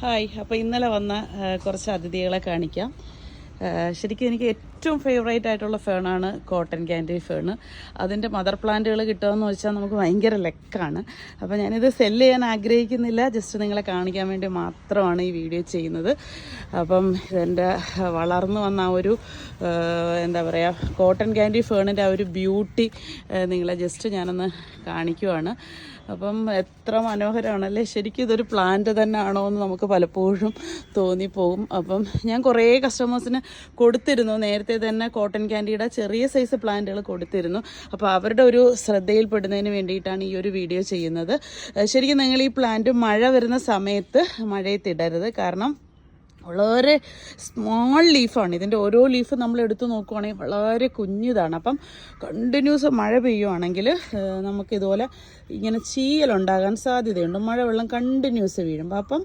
Hi, അപ്പോൾ ഇന്നലെ വന്ന കുറച്ച് അതിഥികളെ കാണിക്കാം. ശരിക്കും എനിക്ക് ഏറ്റവും ഫേവറേറ്റ് ആയിട്ടുള്ള ഫേണാണ് കോട്ടൺ ക്യാൻഡി ഫേണ്. അതിൻ്റെ മദർ പ്ലാന്റുകൾ കിട്ടുകയെന്ന് വെച്ചാൽ നമുക്ക് ഭയങ്കര ലെക്കാണ്. അപ്പോൾ ഞാനിത് സെല്ല് ചെയ്യാൻ ആഗ്രഹിക്കുന്നില്ല, ജസ്റ്റ് നിങ്ങളെ കാണിക്കാൻ വേണ്ടി മാത്രമാണ് ഈ വീഡിയോ ചെയ്യുന്നത്. അപ്പം ഇതെൻ്റെ വളർന്നു വന്ന ആ ഒരു എന്താ പറയുക, കോട്ടൺ ക്യാൻഡി ഫേണിൻ്റെ ആ ഒരു ബ്യൂട്ടി നിങ്ങളെ ജസ്റ്റ് ഞാനൊന്ന് കാണിക്കുവാണ്. അപ്പം എത്ര മനോഹരമാണല്ലേ. ശരിക്കും ഇതൊരു പ്ലാന്റ് തന്നെ ആണോ എന്ന് നമുക്ക് പലപ്പോഴും തോന്നിപ്പോകും. അപ്പം ഞാൻ കുറേ കസ്റ്റമേഴ്സിന് കൊടുത്തിരുന്നു, നേരത്തെ തന്നെ കോട്ടൺ ക്യാൻഡിയുടെ ചെറിയ സൈസ് പ്ലാന്റുകൾ കൊടുത്തിരുന്നു. അപ്പോൾ അവരുടെ ഒരു ശ്രദ്ധയിൽപ്പെടുന്നതിന് വേണ്ടിയിട്ടാണ് ഈ ഒരു വീഡിയോ ചെയ്യുന്നത്. ശരിക്കും നിങ്ങൾ ഈ പ്ലാന്റ് മഴ വരുന്ന സമയത്ത് മഴയത്തിടരുത്, കാരണം വളരെ സ്മോൾ ലീഫാണ്. ഇതിൻ്റെ ഓരോ ലീഫ് നമ്മൾ എടുത്തു നോക്കുവാണെങ്കിൽ വളരെ കുഞ്ഞിതാണ്. അപ്പം കണ്ടിന്യൂസ് മഴ പെയ്യുവാണെങ്കിൽ നമുക്കിതുപോലെ ഇങ്ങനെ ചീയലുണ്ടാകാൻ സാധ്യതയുണ്ട്. മഴവെള്ളം കണ്ടിന്യൂസ് വീഴുമ്പോൾ. അപ്പം